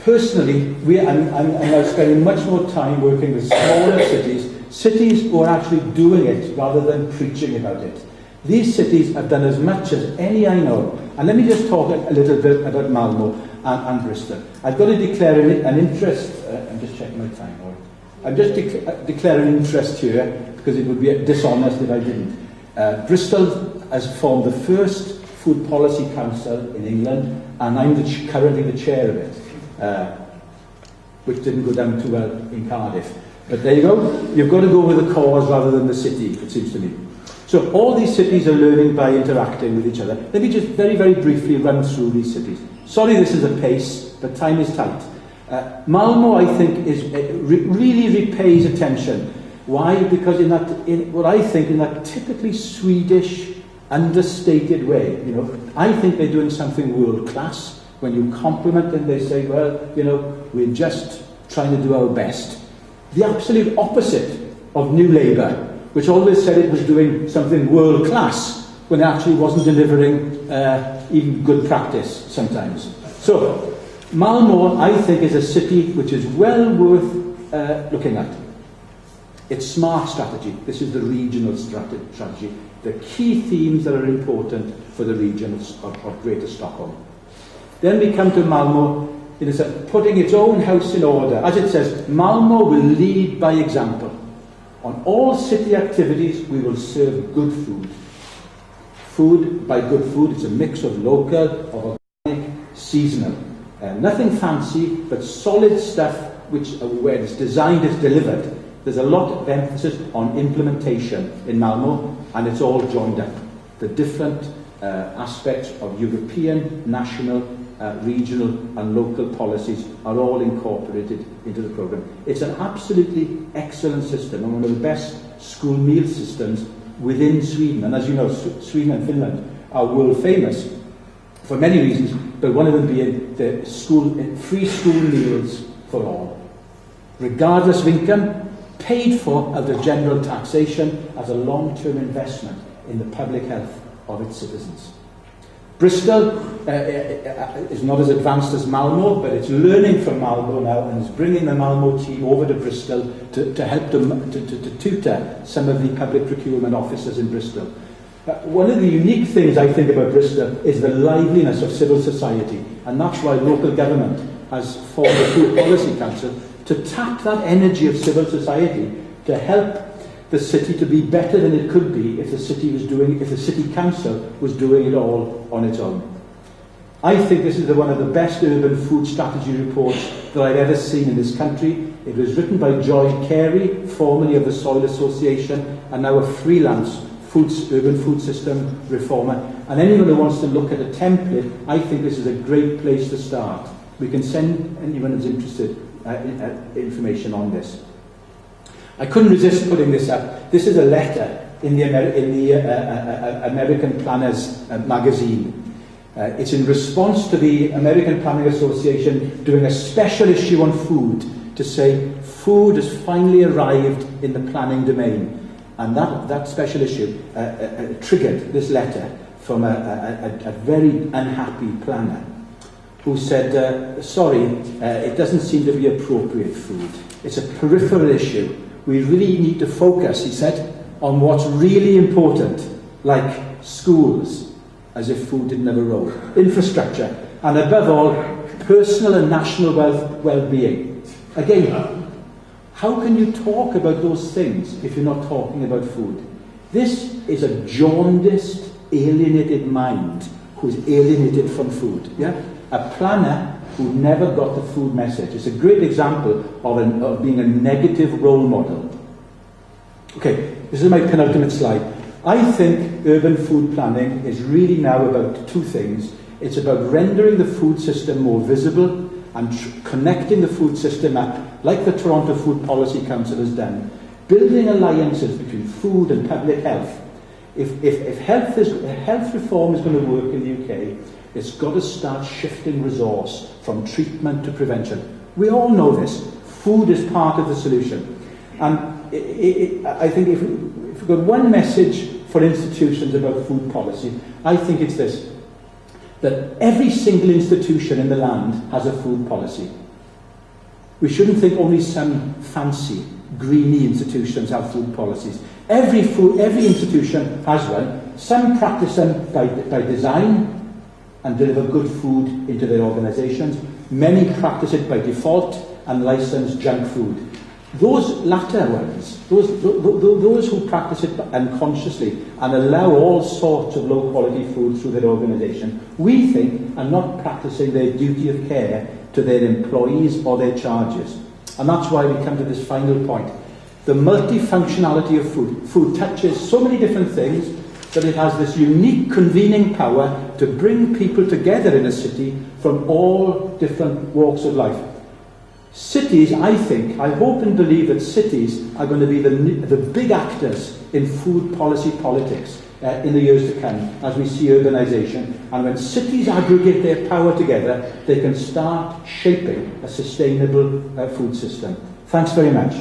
personally, I'm now spending much more time working with smaller cities who are actually doing it rather than preaching about it. These cities have done as much as any I know. And let me just talk a little bit about Malmo and Bristol. I've got to declare an interest. I'm just checking my time. I'm just declaring an interest here because it would be dishonest if I didn't. Bristol has formed the first food policy council in England, and I'm currently the chair of it, which didn't go down too well in Cardiff. But there you go. You've got to go with the cause rather than the city, it seems to me. So all these cities are learning by interacting with each other. Let me just very, very briefly run through these cities. Sorry this is a pace, but time is tight. Malmo, I think, really repays attention. Why? Because in that typically Swedish, understated way, I think they're doing something world class. When you compliment them, they say, well, we're just trying to do our best. The absolute opposite of New Labour, which always said it was doing something world class when it actually wasn't delivering even good practice sometimes. So, Malmo, I think, is a city which is well worth looking at. It's smart strategy. This is the regional strategy. The key themes that are important for the regions of Greater Stockholm. Then we come to Malmo, putting its own house in order. As it says, Malmo will lead by example. On all city activities, we will serve good food. Food, by good food, it's a mix of local, of organic, seasonal. Nothing fancy, but solid stuff which, where it's designed, is delivered. There's a lot of emphasis on implementation in Malmo, and it's all joined up. The different aspects of European, national, regional and local policies are all incorporated into the programme. It's an absolutely excellent system and one of the best school meal systems within Sweden. And as you know, Sweden and Finland are world famous for many reasons, but one of them being the free school meals for all, regardless of income, paid for out of general taxation as a long-term investment in the public health of its citizens. Bristol is not as advanced as Malmo, but it's learning from Malmo now and is bringing the Malmo team over to Bristol to help them to tutor some of the public procurement officers in Bristol. One of the unique things I think about Bristol is the liveliness of civil society, and that's why local government has formed a Food Policy Council to tap that energy of civil society to help the city to be better than it could be if the city council was doing it all on its own. I think this is one of the best urban food strategy reports that I've ever seen in this country. It was written by Joy Carey, formerly of the Soil Association, and now a freelance urban food system reformer. And anyone who wants to look at a template, I think this is a great place to start. We can send anyone who's interested information on this. I couldn't resist putting this up. This is a letter in the American Planners magazine. It's in response to the American Planning Association doing a special issue on food to say food has finally arrived in the planning domain. And that special issue triggered this letter from a very unhappy planner who said, sorry, it doesn't seem to be appropriate food. It's a peripheral issue. We really need to focus, he said, on what's really important, like schools, as if food didn't have a role, infrastructure, and above all, personal and national well-being. Again, how can you talk about those things if you're not talking about food? This is a jaundiced, alienated mind who's alienated from food. Yeah? A planner who never got the food message. It's a great example of being a negative role model. Okay, this is my penultimate slide. I think urban food planning is really now about two things. It's about rendering the food system more visible and connecting the food system up, like the Toronto Food Policy Council has done, building alliances between food and public health. If health reform is going to work in the UK, it's got to start shifting resource from treatment to prevention. We all know this. Food is part of the solution. And I think if we've got one message for institutions about food policy, I think it's this, that every single institution in the land has a food policy. We shouldn't think only some fancy, greeny institutions have food policies. Every institution has one. Some practice them by design and deliver good food into their organisations. Many practice it by default and license junk food. Those latter ones, those who practice it unconsciously and allow all sorts of low-quality food through their organisation, we think are not practising their duty of care to their employees or their charges. And that's why we come to this final point. The multifunctionality of food. Food touches so many different things that it has this unique convening power to bring people together in a city from all different walks of life. Cities, I hope and believe that cities are going to be the big actors in food policy politics in the years to come as we see urbanisation. And when cities aggregate their power together, they can start shaping a sustainable food system. Thanks very much.